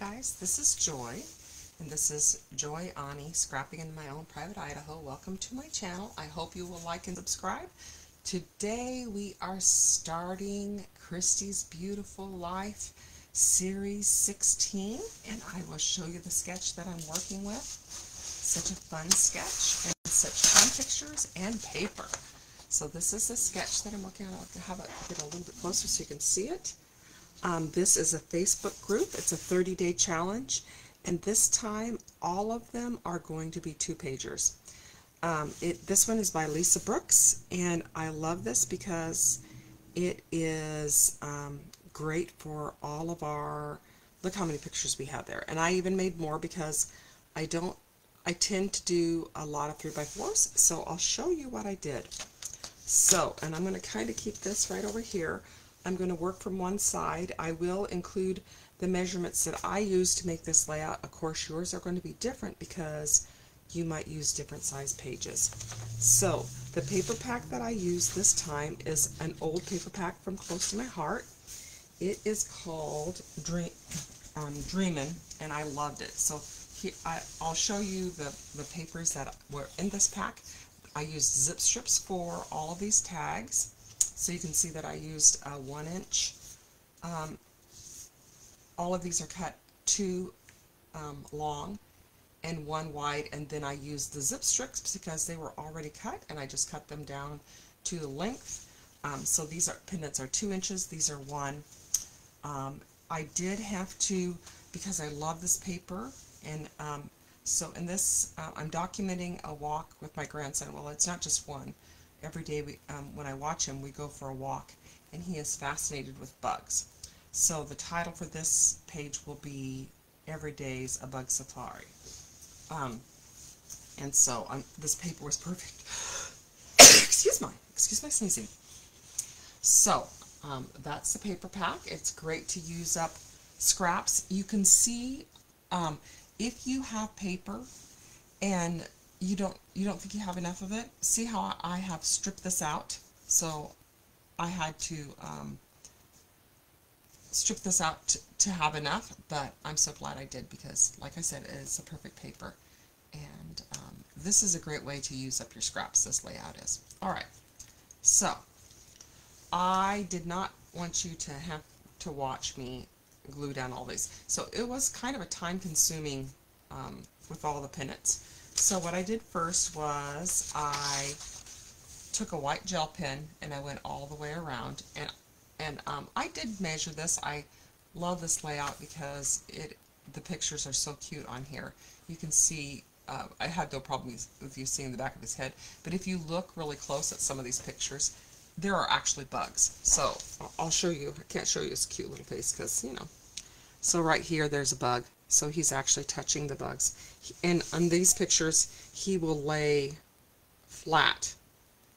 guys, this is Joy, and this is Joy Ani, Scrapping in My Own Private Idaho. Welcome to my channel. I hope you will like and subscribe. Today we are starting Christy's Beautiful Life Series 16, and I will show you the sketch that I'm working with. Such a fun sketch, and such fun pictures and paper. So this is the sketch that I'm working on. I'll have it get a little bit closer so you can see it. This is a Facebook group. It's a 30-day challenge, and this time all of them are going to be 2-pagers. This one is by Lisa Brooks, and I love this because it is great for all of our, look how many pictures we have there. And I even made more because I tend to do a lot of 3x4s, so I'll show you what I did. So, and I'm going to kind of keep this right over here. I'm going to work from one side. I will include the measurements that I use to make this layout. Of course, yours are going to be different because you might use different size pages. So, the paper pack that I use this time is an old paper pack from Close to My Heart. It is called Dreamin', and I loved it. So, I'll show you the papers that were in this pack. I used zip strips for all of these tags. So you can see that I used a 1-inch. All of these are cut 2 long and 1 wide, and then I used the zip strips because they were already cut, and I just cut them down to the length. So these pendants are 2 inches. These are 1. I did have to, because I love this paper, and so in this, I'm documenting a walk with my grandson. Well, it's not just one. Every day when I watch him, we go for a walk, and he is fascinated with bugs. So the title for this page will be Every Day's a Bug Safari. And so this paper was perfect. Excuse my sneezing. So that's the paper pack. It's great to use up scraps. You can see if you have paper and you don't think you have enough of it, see how I have stripped this out. So I had to strip this out to have enough, but I'm so glad I did because, like I said, it's a perfect paper. And this is a great way to use up your scraps, this layout is. Alright, so I did not want you to have to watch me glue down all these. So it was kind of a time-consuming with all the pendants. So what I did first was I took a white gel pen and I went all the way around, and I did measure this. I love this layout because the pictures are so cute on here. You can see I had no problem with you seeing the back of his head, but if you look really close at some of these pictures, there are actually bugs. So I'll show you. I can't show you his cute little face because, you know. So right here there's a bug. So he's actually touching the bugs. And on these pictures, he will lay flat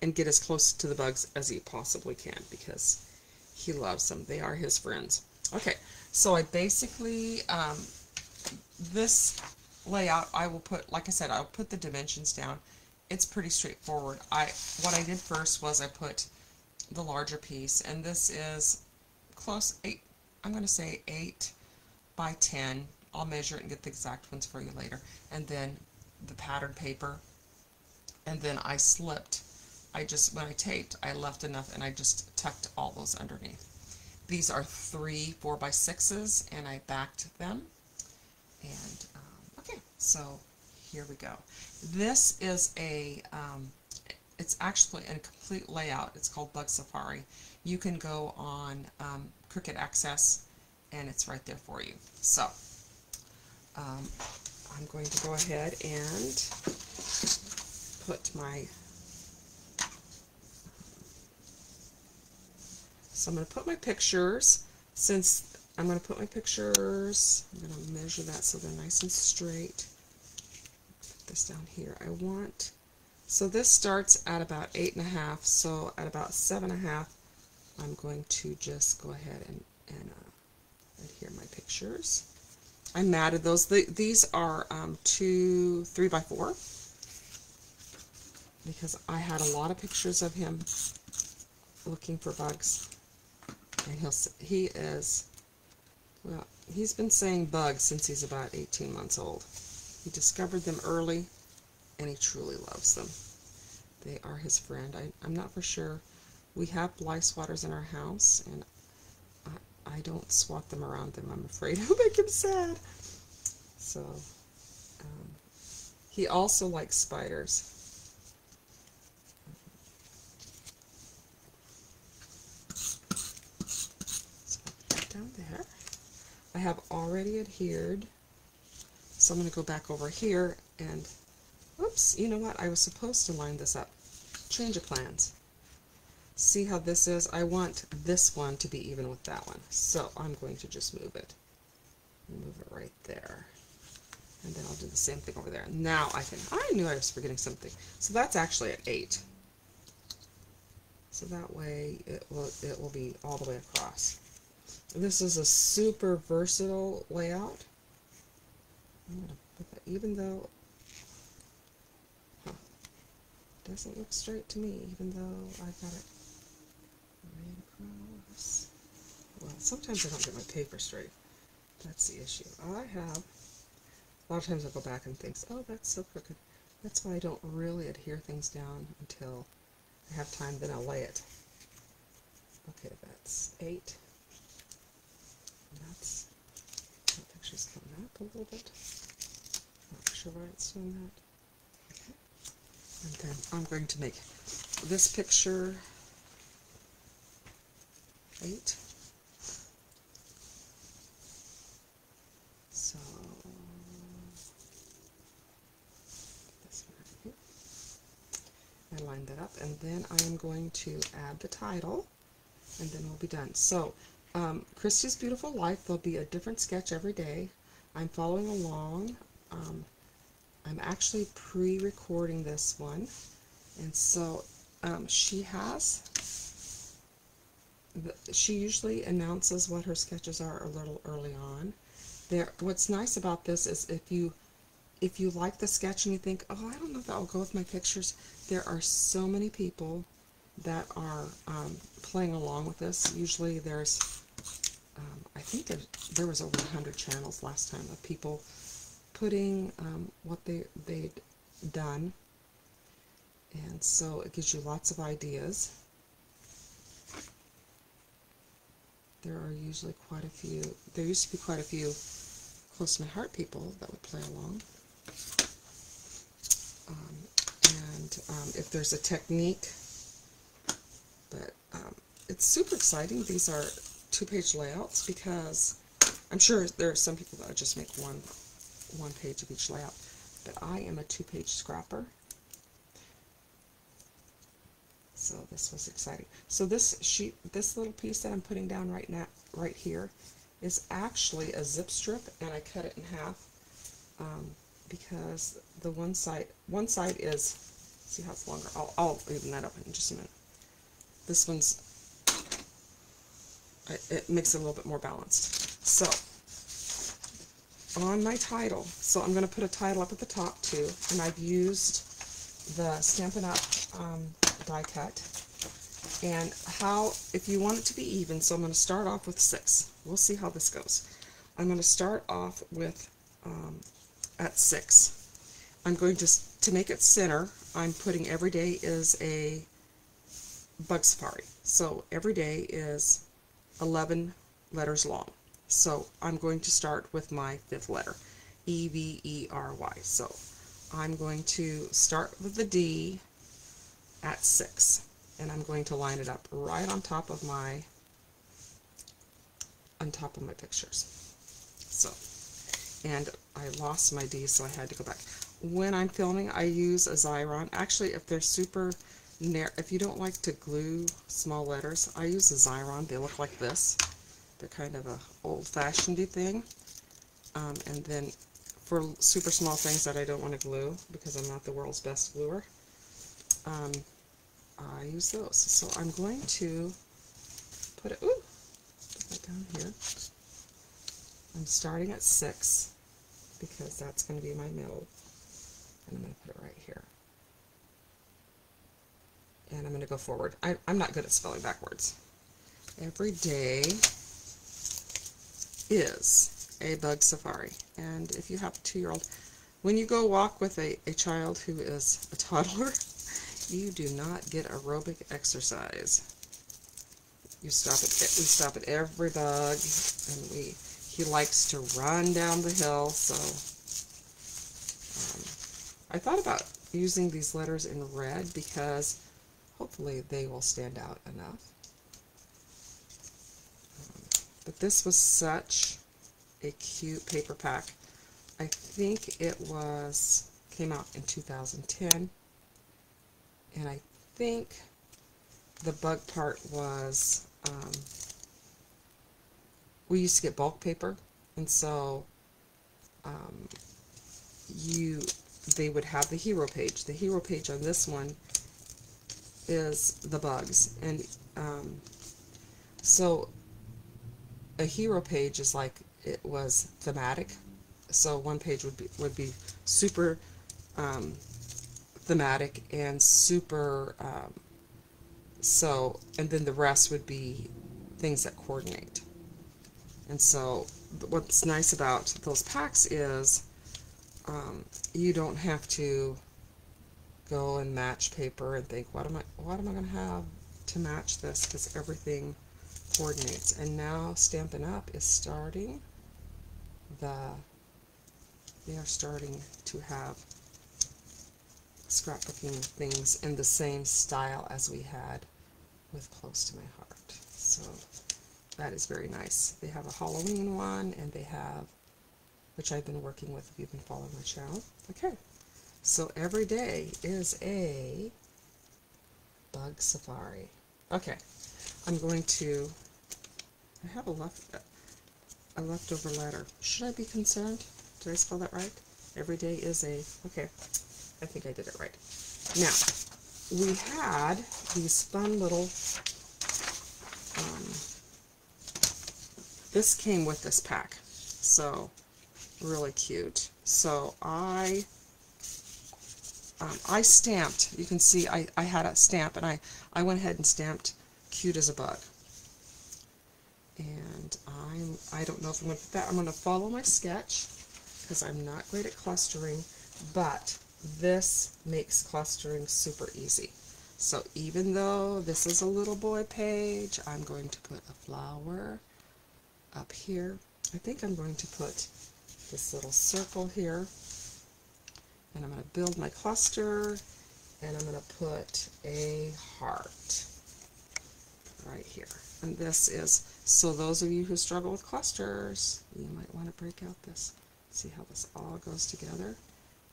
and get as close to the bugs as he possibly can because he loves them. They are his friends. Okay, so I basically, this layout, I will put, like I said, I'll put the dimensions down. It's pretty straightforward. What I did first was I put the larger piece, and this is close, I'm going to say 8 by 10. I'll measure it and get the exact ones for you later. And then the pattern paper. And then I slipped. When I taped, I left enough and I just tucked all those underneath. These are 3 4x6s, and I backed them. And, okay, so here we go. This is it's actually a complete layout. It's called Bug Safari. You can go on Cricut Access, and it's right there for you. So, I'm going to go ahead and put my, so I'm going to put my pictures, since I'm going to put my pictures, I'm going to measure that so they're nice and straight. Put this down here. So this starts at about 8.5, so at about 7.5, I'm going to just go ahead and adhere my pictures. I matted those. These are 2 3x4 because I had a lot of pictures of him looking for bugs, and he is, well, he's been saying bugs since he's about 18 months old. He discovered them early, and he truly loves them. They are his friend. I'm not for sure. We have fly swatters in our house, and I don't swat them around them. I'm afraid it'll make him sad. So, he also likes spiders. So I'll put that down there. I have already adhered, so I'm going to go back over here and, oops, you know what? I was supposed to line this up. Change of plans. See how this is? I want this one to be even with that one, so I'm going to just move it. Move it right there. And then I'll do the same thing over there. Now I knew I was forgetting something. So that's actually at 8. So that way it will be all the way across. This is a super versatile layout. I'm going to put that, even though, it doesn't look straight to me, even though I've got it right across. Well, sometimes I don't get my paper straight. That's the issue. A lot of times I go back and think, oh, that's so crooked. That's why I don't really adhere things down until I have time, then I'll lay it. Okay, that's 8. And that picture's coming up a little bit. Not sure why it's doing that. Okay. And then I'm going to make this picture 8. So this one right here. I line that up, and then I am going to add the title, and then we'll be done. So, Christy's Beautiful Life, there'll be a different sketch every day. I'm following along. I'm actually pre-recording this one, and so she usually announces what her sketches are a little early on. What's nice about this is if you like the sketch and you think, oh, I don't know if that will go with my pictures, there are so many people that are playing along with this. Usually there's, I think there was over 100 channels last time of people putting what they'd done, and so it gives you lots of ideas. There are usually quite a few, there used to be quite a few close to my heart people that would play along. If there's a technique, but it's super exciting. These are 2-page layouts because I'm sure there are some people that would just make one page of each layout, but I am a 2-page scrapper. So this was exciting. So this little piece that I'm putting down right here, is actually a zip strip, and I cut it in half because the one side is, see how it's longer. I'll even that up in just a minute. This one's, it makes it a little bit more balanced. So on my title, so I'm going to put a title up at the top too, and I've used the Stampin' Up! Die cut. And if you want it to be even, so I'm going to start off with 6. We'll see how this goes. I'm going to start off with at 6. I'm going to make it center, I'm putting every day is a bug safari. So every day is 11 letters long. So I'm going to start with my 5th letter, E-V-E-R-Y. So I'm going to start with the D at 6, and I'm going to line it up right on top of my pictures. So, and I lost my D, so I had to go back. When I'm filming, I use a Xyron. Actually, if they're super narrow, if you don't like to glue small letters, I use a Xyron. They look like this. They're kind of a old-fashioned-y thing. And then for super small things that I don't want to glue, because I'm not the world's best gluer, I use those. So I'm going to put that down here. I'm starting at 6 because that's going to be my middle, and I'm going to put it right here. And I'm going to go forward. I'm not good at spelling backwards. Every day is a bug safari. And if you have a 2-year-old, when you go walk with a child who is a toddler, you do not get aerobic exercise. We stop at every bug, and he likes to run down the hill, so I thought about using these letters in red because hopefully they will stand out enough. But this was such a cute paper pack. I think it came out in 2010, and I think the bug part was, we used to get bulk paper, and so they would have the hero page. The hero page on this one is the bugs, and so a hero page is like, it was thematic. So one page would be super thematic and super and then the rest would be things that coordinate. And so what's nice about those packs is you don't have to go and match paper and think, what am I going to have to match this, because everything coordinates. And now Stampin' Up! Is starting they are starting to have scrapbooking things in the same style as we had with Close to My Heart. So that is very nice. They have a Halloween one, and they have, which I've been working with if you've been following my channel. Okay, so every day is a bug safari. Okay, I'm going to, I have a leftover letter. Should I be concerned? Did I spell that right? Every day is a, okay, I think I did it right. Now, we had these fun little, this came with this pack, so really cute. So I stamped, you can see I had a stamp, and I went ahead and stamped Cute as a Bug. And I don't know if I'm going to put that, I'm going to follow my sketch, because I'm not great at clustering, but this makes clustering super easy. So even though this is a little boy page, I'm going to put a flower up here. I think I'm going to put this little circle here, and I'm going to build my cluster, and I'm going to put a heart right here. And this is, so those of you who struggle with clusters, you might want to break out this. See how this all goes together?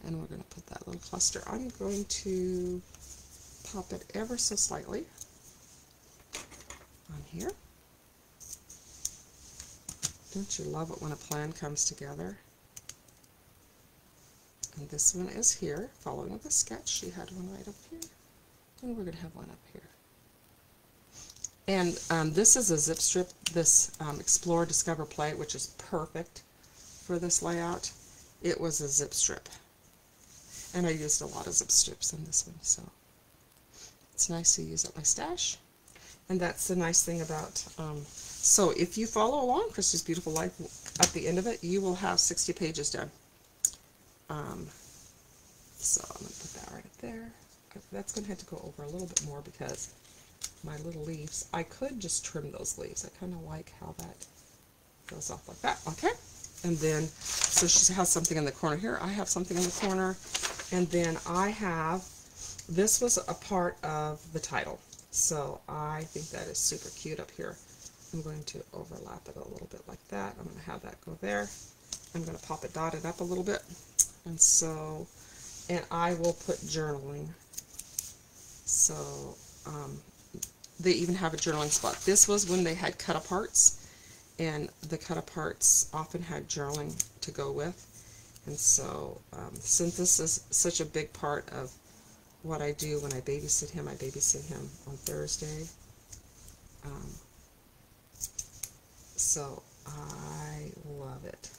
And we're going to put that little cluster. I'm going to pop it ever so slightly on here. Don't you love it when a plan comes together? And this one is here, following with the sketch. She had one right up here, and we're going to have one up here. And this is a zip strip, this Explore, Discover, Play, which is perfect for this layout. It was a zip strip. And I used a lot of zip strips in this one, so it's nice to use up my stash. And that's the nice thing about, so if you follow along Christy's Beautiful Life, at the end of it, you will have 60 pages done. So I'm going to put that right up there. That's going to have to go over a little bit more because my little leaves, I could just trim those leaves. I kind of like how that goes off like that. Okay. And then, so she has something in the corner here. I have something in the corner. And then I have, this was a part of the title. So I think that is super cute up here. I'm going to overlap it a little bit like that. I'm going to have that go there. I'm going to pop it dotted up a little bit. And so, and I will put journaling. So, they even have a journaling spot. This was when they had cut-aparts, and the cut-aparts often had journaling to go with. And so, since this is such a big part of what I do when I babysit him on Thursday. So, I love it.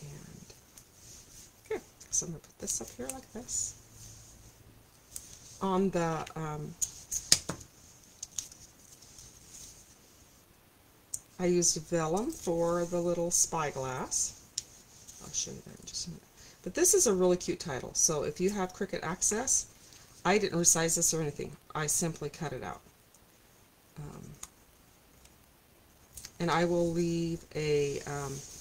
And, okay, so I'm going to put this up here like this. On the I used vellum for the little spyglass. I'll show you that in just a minute. But this is a really cute title, so if you have Cricut access, I didn't resize this or anything. I simply cut it out. And I will leave a,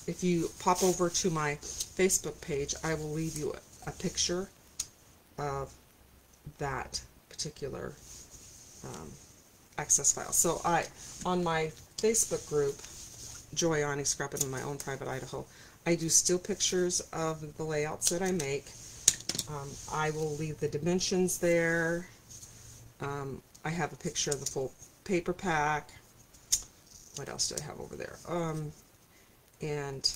if you pop over to my Facebook page, I will leave you a picture of that particular access file. So on my Facebook group, Joy Ani Scrapping in My Own Private Idaho, I do still pictures of the layouts that I make. I will leave the dimensions there. I have a picture of the full paper pack. What else do I have over there? And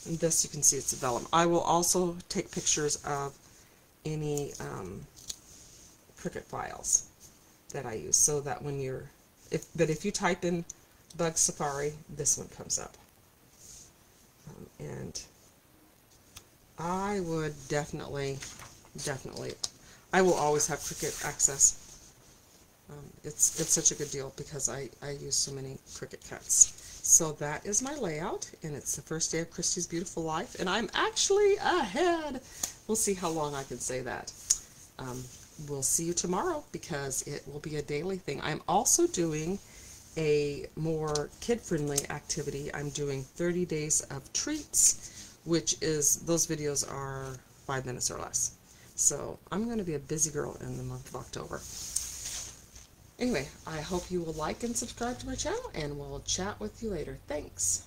this, you can see it's a vellum. I will also take pictures of any Cricut files that I use, so that when you're, if you type in Bug Safari, this one comes up. And I would definitely, I will always have Cricut access. It's such a good deal because I use so many Cricut cuts. So that is my layout, and it's the first day of Christy's beautiful life, and I'm actually ahead. We'll see how long I can say that. We'll see you tomorrow because it will be a daily thing. I'm also doing a more kid-friendly activity. I'm doing 30 days of treats, which is, those videos are 5 minutes or less. So I'm going to be a busy girl in the month of October. Anyway, I hope you will like and subscribe to my channel, and we'll chat with you later. Thanks.